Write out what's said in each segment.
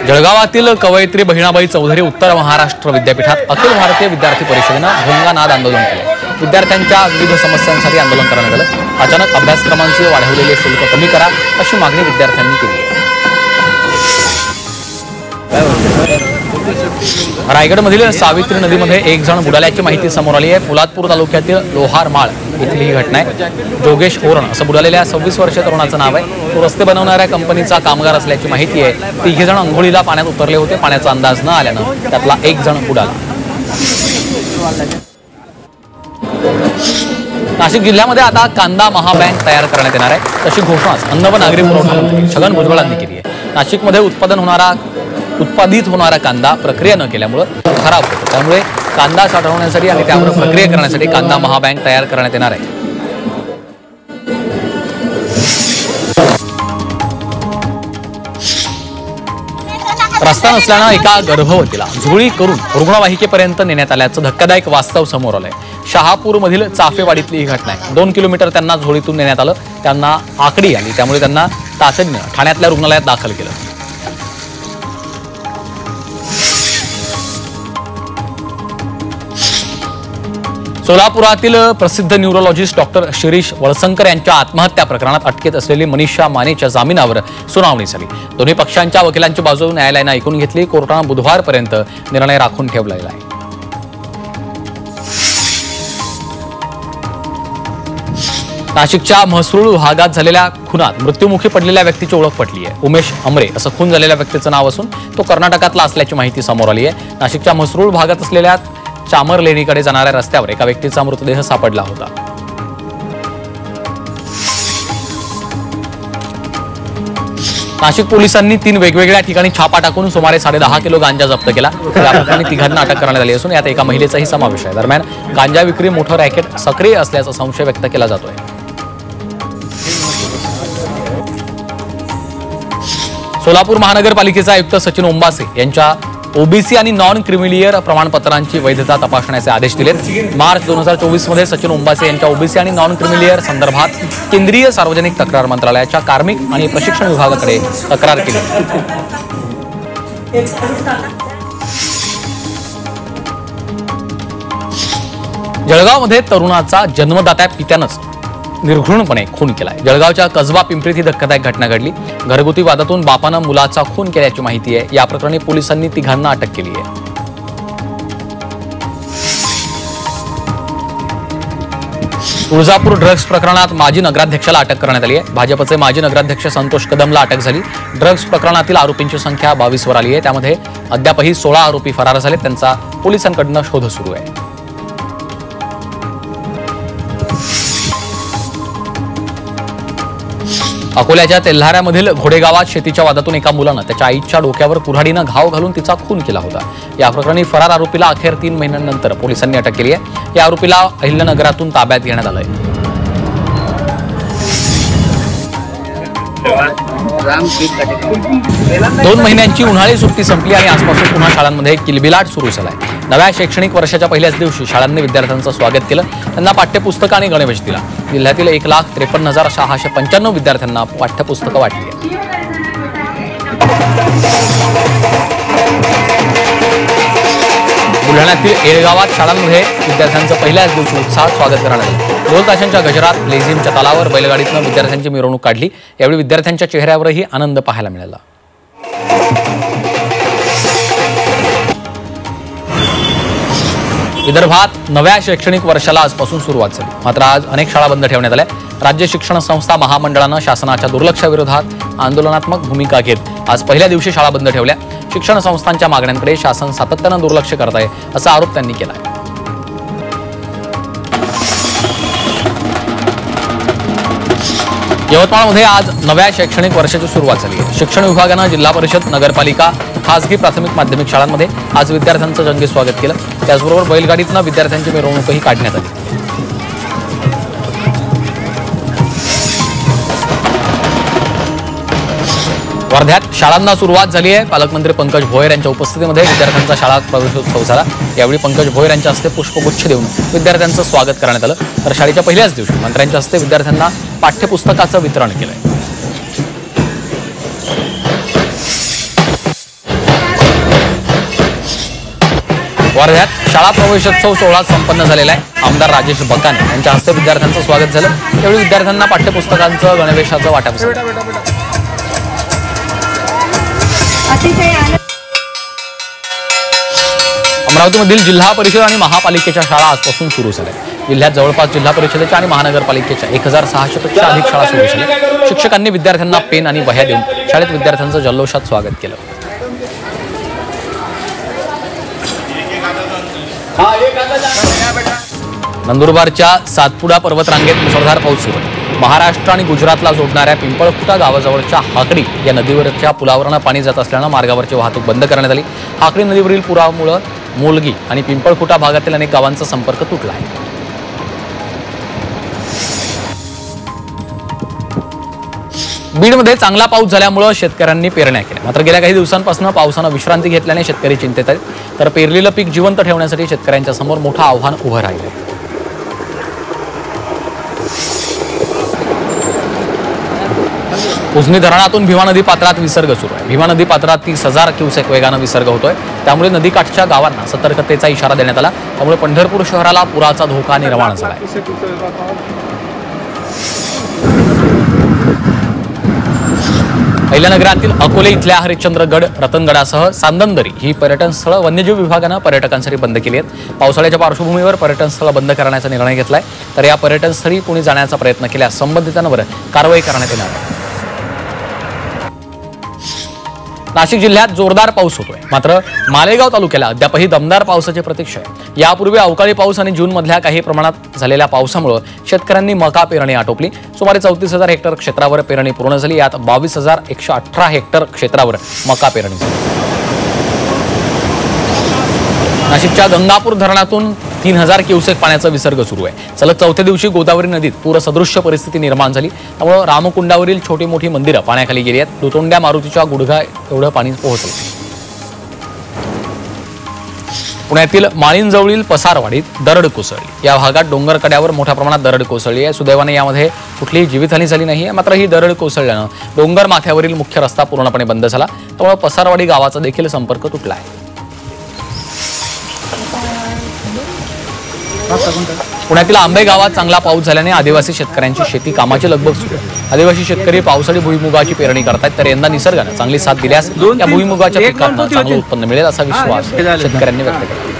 जळगावातील कवयित्री बहिणाबाई चौधरी उत्तर महाराष्ट्र विद्यापीठात अखिल भारतीय विद्यार्थी परिषदेनं भोंगा नाद आंदोलन केले। विद्यार्थ्यांच्या विविध समस्यांसाठी आंदोलन करण्यात आलं। अचानक अभ्यासक्रमांचे वाढवलेले शुल्क कमी करा अशी मागणी विद्यार्थ्यांनी केली आहे। रायगडमधील सावित्री नदीमध्ये एक जण बुडाल्याची माहिती समोर आली आहे। पोलादपूर तालुक्यातील लोहारमाळ येथील ही घटना आहे। जोगेश ओरण असं बुडालेल्या 26 वर्षीय तरुणाचं नाव आहे। तो रस्ते बनवणाऱ्या कंपनीचा कामगार असल्याची माहिती आहे। तिघे जण अंघोळीला पाण्यात उतरले होते। पाण्याचा अंदाज न आल्यानं त्यातला एक जण बुडाला। नाशिक जिल्ह्यामध्ये आता कांदा महाबँक तयार करण्यात येणार आहे, तशी घोषणा अन्न व नागरी पुरवठा मंत्री छगन भुजबळांनी केली आहे। नाशिकमध्ये उत्पादित होणारा कांदा प्रक्रिया न केल्यामुळे खराब होतो, त्यामुळे कांदा साठवण्यासाठी आणि त्यावर प्रक्रिया करण्यासाठी कांदा महाबँक तयार करण्यात येणार आहे। रस्ता नसल्यानं एका गर्भवतीला झोळी करून रुग्णवाहिकेपर्यंत नेण्यात आल्याचं धक्कादायक वास्तव समोर आलंय। शहापूरमधील चाफेवाडीतली ही घटना आहे। 2 किलोमीटर त्यांना झोळीतून नेण्यात आलं। त्यांना आकडी आली, त्यामुळे त्यांना तातडीनं ठाण्यातल्या रुग्णालयात दाखल केलं। सोलापुरातील प्रसिद्ध न्यूरोलॉजिस्ट डॉक्टर शिरीष वळसंकर यांच्या आत्महत्या प्रकरणात अटकेत असलेली मनीषा मानेच्या जामिनावर सुनावणी झाली। दोन्ही पक्षांच्या वकिलांची बाजू न्यायालयानं ऐकून घेतली। कोर्टानं बुधवारपर्यंत निर्णय राखून ठेवलेला आहे। नाशिकच्या म्हसरूळ भागात झालेल्या खुनात मृत्युमुखी पडलेल्या व्यक्तीची ओळख पटली आहे। उमेश अमरे असं खून झालेल्या व्यक्तीचं नाव असून तो कर्नाटकातला असल्याची माहिती समोर आली आहे। नाशिकच्या म्हसरूळ भागात असलेल्या चामर लेणीकडे जाणाऱ्या रस्त्यावर एका व्यक्तीचा मृतदेह सापडला होता। नाशिक पोलिसांनी 3 वेगवेगळ्या ठिकाणी छापा टाकून सुमारे 10.5 किलो गांजा जप्त केला। या प्रकरणी तिघांना अटक करण्यात आली असून यात एका महिलेचाही समावेश आहे। दरम्यान गांजा विक्री मोठं रॅकेट सक्रिय असल्याचा संशय व्यक्त केला जातोय। सोलापूर महानगरपालिकेचे आयुक्त सचिन ओंबासे यांच्या ओबीसी आणि नॉन क्रिमिलियर प्रमाणपत्रांची वैधता तपासण्याचे आदेश दिलेत। मार्च 2024 मध्ये सचिन ओंबासे यांच्या ओबीसी आणि नॉन क्रिमिलियर संदर्भात केंद्रीय सार्वजनिक तक्रार मंत्रालयाच्या कार्मिक आणि प्रशिक्षण विभागाकडे तक्रार केली। जळगावमध्ये तरुणाचा जन्मदात्या पित्यानंच निर्घृणपणे खून केलाय। जळगावच्या कसबा पिंपरीत ही धक्कादायक घटना घडली। घरगुती वादातून बापानं मुलाचा खून केल्याची माहिती आहे। या प्रकरणी पोलिसांनी तिघांना अटक केली आहे। तुळजापूर ड्रग्ज प्रकरणात माजी नगराध्यक्षाला अटक करण्यात आली आहे। भाजपचे माजी नगराध्यक्ष संतोष कदमला अटक झाली। ड्रग्ज प्रकरणातील आरोपींची संख्या 22 वर आली आहे। त्यामध्ये अद्यापही 16 आरोपी फरार झाले। त्यांचा पोलिसांकडून शोध सुरू आहे। अकोल्याच्या तेल्हाऱ्यामधील घोडेगावात शेतीच्या वादातून एका मुलानं त्याच्या आईच्या डोक्यावर कुऱ्हाडीनं घाव घालून तिचा खून केला होता। या प्रकरणी फरार आरोपीला अखेर 3 महिन्यांनंतर पोलिसांनी अटक केली आहे। या आरोपीला अहिल्यानगरातून ताब्यात घेण्यात आलंय। 2 महिन्यांची उन्हाळी सुट्टी संपली आणि आजपासून पुन्हा शाळांमध्ये किलबिलाट सुरू झालाय। नव्या शैक्षणिक वर्षाच्या पहिल्याच दिवशी शाळांनी विद्यार्थ्यांचं स्वागत केलं। त्यांना पाठ्यपुस्तकं आणि गणवेश दिला। जिल्ह्यातील 1,53,695 विद्यार्थ्यांना पाठ्यपुस्तकं वाटली आहेत। बुलढाण्यातील येळगावात शाळांमध्ये विद्यार्थ्यांचं पहिल्याच दिवशी उत्साहात स्वागत करण्यात आलं। ढोल ताशांच्या गजरात लेझिमच्या तालावर बैलगाडीतनं विद्यार्थ्यांची मिरवणूक काढली। यावेळी विद्यार्थ्यांच्या चेहऱ्यावरही आनंद पाहायला मिळाला। विदर्भात नव्या शैक्षणिक वर्षाला आजपासून सुरुवात झाली। मात्र आज अनेक शाळा बंद ठेवण्यात आल्या। राज्य शिक्षण संस्था महामंडळानं शासनाच्या दुर्लक्षाविरोधात आंदोलनात्मक भूमिका घेत आज पहिल्या दिवशी शाळा बंद ठेवल्या। शिक्षण संस्थांच्या मागण्यांकडे शासन सातत्यानं दुर्लक्ष करत आहे असा आरोप त्यांनी केला आहे। यवतमाळमध्ये आज नव्या शैक्षणिक वर्षाची सुरुवात झाली आहे। शिक्षण विभागानं जिल्हा परिषद, नगरपालिका, खासगी प्राथमिक माध्यमिक शाळांमध्ये आज विद्यार्थ्यांचं जंगी स्वागत केलं। त्याचबरोबर बैलगाडीतनं विद्यार्थ्यांची मिरवणूकही काढण्यात आली। वर्ध्यात शाळांना सुरुवात झाली आहे। पालकमंत्री पंकज भोयर यांच्या उपस्थितीमध्ये विद्यार्थ्यांचा शाळा प्रवेशोत्सव झाला। यावेळी पंकज भोयर यांच्या हस्ते पुष्पगुच्छ देऊन विद्यार्थ्यांचं स्वागत करण्यात आलं। तर शाळेच्या पहिल्याच दिवशी मंत्र्यांच्या हस्ते विद्यार्थ्यांना पाठ्यपुस्तकाचं वितरण केलंय। वर्ध्यात शाळा प्रवेशोत्सव सोहळा संपन्न झालेला आहे। आमदार राजेश बकाने यांच्या हस्ते विद्यार्थ्यांचं स्वागत झालं। यावेळी विद्यार्थ्यांना पाठ्यपुस्तकांचं गणवेशाचं वाटप झालं। अमरावतीमधील जिल्हा परिषद आणि महापालिकेच्या शाळा आजपासून सुरू झाल्या। जिल्ह्यात जवळपास जिल्हा परिषदेच्या आणि महानगरपालिकेच्या 1600 पेक्षा अधिक शाळा सुरू झाल्या। शिक्षकांनी विद्यार्थ्यांना पेन आणि वह्या देऊन शाळेत विद्यार्थ्यांचं जल्लोषात स्वागत केलं। नंदुरबारच्या सातपुडा पर्वतरांगेत मुसळधार पाऊस सुरू आहे। महाराष्ट्र आणि गुजरातला जोडणाऱ्या पिंपळखुटा गावाजवळच्या हाकडी या नदीवरच्या पुलावरनं पाणी जात असल्यानं मार्गावरची वाहतूक बंद करण्यात आली। हाकडी नदीवरील पुरामुळे मोलगी आणि पिंपळखुटा भागातील अनेक गावांचा संपर्क तुटला आहे। बीडमध्ये चांगला पाऊस झाल्यामुळे शेतकऱ्यांनी पेरण्या केल्या, मात्र गेल्या काही दिवसांपासून पावसानं विश्रांती घेतल्याने शेतकरी चिंतेत आहेत। तर पेरलेलं पीक जिवंत ठेवण्यासाठी शेतकऱ्यांच्या समोर मोठं आव्हान उभं राहिलं। उजनी धरणातून भीमा नदी पात्रात विसर्ग सुरू आहे। भीमा नदी पात्रात 30,000 क्युसेक वेगानं विसर्ग होतोय, त्यामुळे नदीकाठच्या गावांना सतर्कतेचा इशारा देण्यात आला। त्यामुळे पंढरपूर शहराला पुराचा धोका निर्माण झाला आहे। अहिल्यानगरातील अकोले इथल्या हरिश्चंद्रगड, रतनगडासह सांदनदरी ही पर्यटन स्थळं वन्यजीव विभागानं पर्यटकांसाठी बंद केली आहेत। पावसाळ्याच्या पार्श्वभूमीवर पर्यटन स्थळं बंद करण्याचा निर्णय घेतलाय। तर या पर्यटन स्थळी कुणी जाण्याचा प्रयत्न केल्यास संबंधितांवर कारवाई करण्यात येणार आहे। नाशिक जिल्ह्यात जोरदार पाऊस होतोय, मात्र मालेगाव तालुक्याला अद्यापही दमदार पावसाची प्रतीक्षा आहे। यापूर्वी अवकाळी पाऊस आणि जूनमधल्या काही प्रमाणात झालेल्या पावसामुळे शेतकऱ्यांनी मका पेरणी आटोपली। सुमारे 34,000 हेक्टर क्षेत्रावर पेरणी पूर्ण झाली। यात 22,118 हेक्टर क्षेत्रावर मका पेरणी झाली। नाशिकच्या गंगापूर धरणातून 3,000 क्युसेक पाण्याचा विसर्ग सुरू आहे। सलग चौथ्या दिवशी गोदावरी नदीत पूरसदृश्य परिस्थिती निर्माण झाली, त्यामुळे रामकुंडावरील छोटी मोठी मंदिरं पाण्याखाली गेली आहेत। दुतोंड्या मारुतीच्या गुडघा एवढं पाणी पोहोचलं। पुण्यातील माळींजवळील पसारवाडीत दरड कोसळली। या भागात डोंगर कड्यावर मोठ्या प्रमाणात दरड कोसळली आहे। सुदैवाने यामध्ये कुठलीही जीवितहानी झाली नाही, मात्र ही दरड कोसळल्यानं डोंगर माथ्यावरील मुख्य रस्ता पूर्णपणे बंद झाला, त्यामुळे पसारवाडी गावाचा देखील संपर्क तुटला आहे। पुण्यातील आंबे गावात चांगला पाऊस झाल्याने आदिवासी शेतकऱ्यांची शेती कामाची लगबग सुरू आहे। आदिवासी शेतकरी पावसाळी भुईमुगाची पेरणी करतात, तर यंदा निसर्गानं चांगली साथ दिल्यास या भुईमुगाच्या पिकांना चांगलं उत्पन्न मिळेल असा विश्वास शेतकऱ्यांनी व्यक्त केला।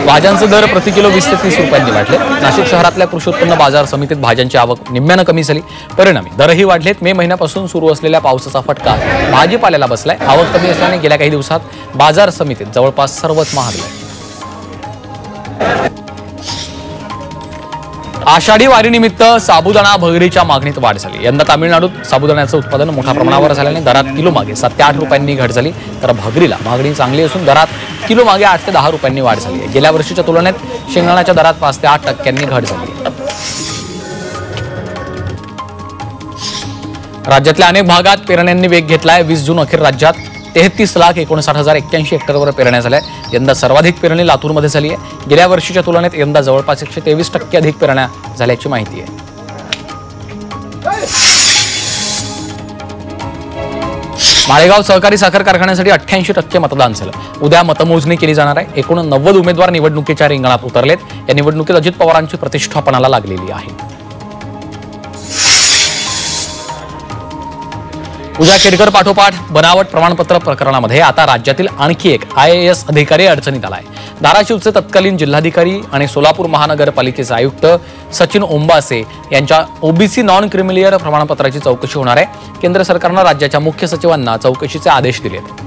भाज्यांचे दर प्रति किलो 20 ते 30 रुपयांनी वाढले। नाशिक शहरातल्या कृषी उत्पन्न बाजार समितीत भाज्यांची आवक निम्म्यानं कमी झाली, परिणामी दरही वाढलेत। मे महिन्यापासून सुरू असलेल्या पावसाचा फटका भाजीपाल्याला बसलाय। आवक कमी असल्याने गेल्या काही दिवसात बाजार समितीत जवळपास सर्वच महागले। आषाढी वारीनिमित्त साबुदाणा भगरीच्या मागणीत वाढ झाली। यंदा तामिळनाडूत साबुदाण्याचं उत्पादन मोठ्या प्रमाणावर झाल्याने दरात किलो मागे 7 ते 8 रुपयांनी घट झाली, तर भगरीला मागणी चांगली असून दरात किलो मागे 8 ते 10 रुपयांनी वाढ झाली आहे। गेल्या वर्षीच्या तुलनेत शेंगदाण्याच्या दरात 5 ते 8% घट झाली आहे। राज्यातल्या अनेक भागात पेरण्यांनी वेग घेतलाय। 20 जून अखेर राज्यात 33,59,081 हेक्टरवर पेरण्या झाल्या। यंदा सर्वाधिक पेरणी लातूरमध्ये झाली आहे। गेल्या वर्षीच्या तुलनेत यंदा जवळपास 123% अधिक पेरण्या झाल्याची माहिती आहे। माळेगाव सहकारी साखर कारखान्यासाठी 88% मतदान झालं। उद्या मतमोजणी केली जाणार आहे। एकूण 90 उमेदवार निवडणुकीच्या रिंगणात उतरलेत। या निवडणुकीत अजित पवारांची प्रतिष्ठा पणाला लागलेली आहे। पूजा खेडकर पाठोपाठ बनावट प्रमाणपत्र प्रकरणामध्ये आता राज्यातील आणखी एक IAS अधिकारी अडचणीत आलाय। धाराशिवचे तत्कालीन जिल्हाधिकारी आणि सोलापूर महानगरपालिकेचे आयुक्त सचिन ओंबासे यांच्या OBC नॉन क्रिमिलियर प्रमाणपत्राची चौकशी होणार आहे। केंद्र सरकारनं राज्याच्या मुख्य सचिवांना चौकशीचे आदेश दिलेत।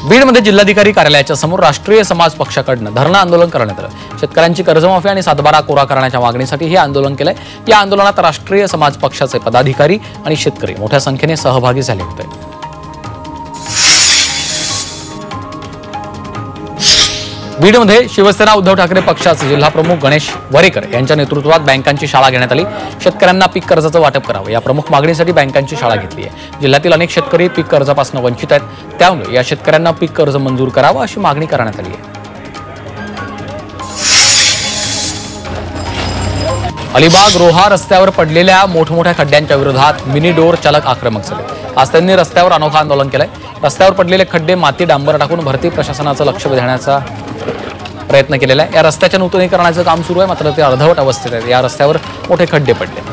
बीडमध्ये जिल्हाधिकारी कार्यालयाच्या समोर राष्ट्रीय समाज पक्षाकडून धरणं आंदोलन करण्यात आलं। शेतकऱ्यांची कर्जमाफी आणि सातबारा कोरा करण्याच्या मागणीसाठी हे आंदोलन केलंय। या आंदोलनात राष्ट्रीय समाज पक्षाचे पदाधिकारी आणि शेतकरी मोठ्या संख्येने सहभागी झाले होते। बीडमध्ये शिवसेना उद्धव ठाकरे पक्षाचे जिल्हाप्रमुख गणेश वरेकर यांच्या नेतृत्वात बँकांची शाळा घेण्यात आली। शेतकऱ्यांना पीक कर्जाचं वाटप करावं या प्रमुख मागणीसाठी बँकांची शाळा घेतली आहे। जिल्ह्यातील अनेक शेतकरी पीक कर्जापासून वंचित आहेत, त्यामुळे या शेतकऱ्यांना पीक कर्ज मंजूर करावं अशी मागणी करण्यात आली आहे। अलिबाग रोहा रस्त्यावर पडलेल्या मोठमोठ्या खड्ड्यांच्या विरोधात मिनी डोर चालक आक्रमक झाले। आज त्यांनी रस्त्यावर अनोखा आंदोलन केलंय। रस्त्यावर पडलेले खड्डे माती डांबर टाकून भरती प्रशासनाचं लक्ष वेधण्याचा प्रयत्न केलेला आहे। या रस्त्याच्या नूतनीकरणाचं काम सुरू आहे, मात्र ते अर्धवट अवस्थेत आहे। या रस्त्यावर मोठे खड्डे पडले।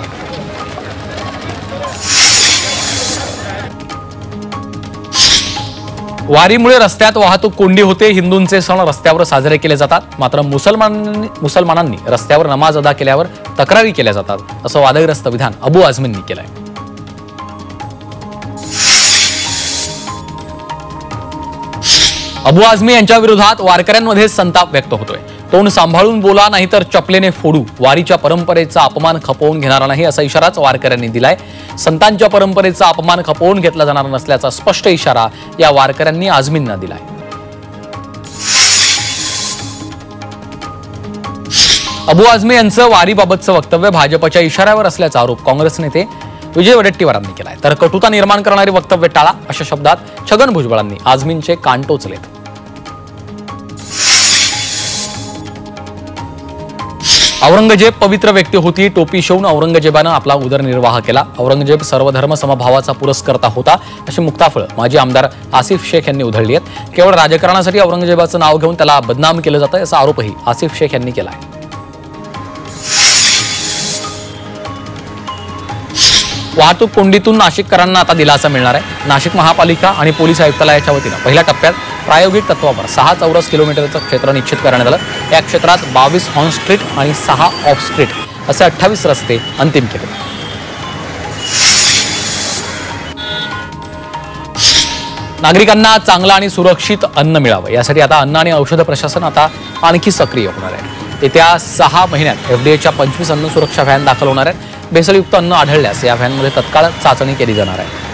वारीमुळे रस्त्यात वाहतूक कोंडी होते। हिंदूंचे सण रस्त्यावर साजरे केले जातात, मात्र मुसलमानांनी रस्त्यावर नमाज अदा केल्यावर तक्रारी केल्या जातात, असं वादग्रस्त विधान अबू आझमींनी केलंय। अबू आझमी यांच्या विरोधात वारकऱ्यांमध्ये संताप व्यक्त होतोय। तोंड सांभाळून बोला, नाहीतर चपलेने फोडू। वारीच्या परंपरेचा अपमान खपवून घेणारा नाही, असा इशाराच वारकऱ्यांनी दिलाय। संतांच्या परंपरेचा अपमान खपवून घेतला जाणार नसल्याचा स्पष्ट इशारा या वारकऱ्यांनी आझमींना दिलाय। अबू आझमी यांचं वारीबाबतचं वक्तव्य भाजपच्या इशाऱ्यावर असल्याचा आरोप काँग्रेस नेते विजय वडेट्टीवारांनी केलाय। तर कटुता निर्माण करणारी वक्तव्य टाळा, अशा शब्दात छगन भुजबळांनी आझमींचे कान टोचलेत। औरंगजेब पवित्र व्यक्ती होती। टोपी शिवून औरंगजेबानं आपला उदरनिर्वाह केला। औरंगजेब सर्वधर्म समभावाचा पुरस्कर्ता होता, अशी मुक्ताफळ माजी आमदार आसिफ शेख यांनी उधळली आहेत। केवळ राजकारणासाठी औरंगजेबाचं नाव घेऊन त्याला बदनाम केलं जातं, असा आरोपही आसिफ शेख यांनी केला आहे। वाहतूक कोंडीतून नाशिककरांना आता दिलासा मिळणार आहे। नाशिक महापालिका आणि पोलीस आयुक्तालयाच्या वतीनं पहिल्या टप्प्यात प्रायोगिक तत्वावर 6 चौरस किलोमीटरचं क्षेत्र निश्चित करण्यात आलं। या क्षेत्रात 22 ऑन स्ट्रीट आणि 6 ऑफ स्ट्रीट असे 28 रस्ते अंतिम केले। नागरिकांना चांगलं आणि सुरक्षित अन्न मिळावं, यासाठी आता अन्न आणि औषध प्रशासन आता आणखी सक्रिय होणार आहे। येत्या 6 महिन्यात एफडीएच्या 25 अन्न सुरक्षा व्हॅन दाखल होणार आहेत। भेसळयुक्त अन्न आढळल्यास या व्हॅनमध्ये तत्काळ चाचणी केली जाणार आहे।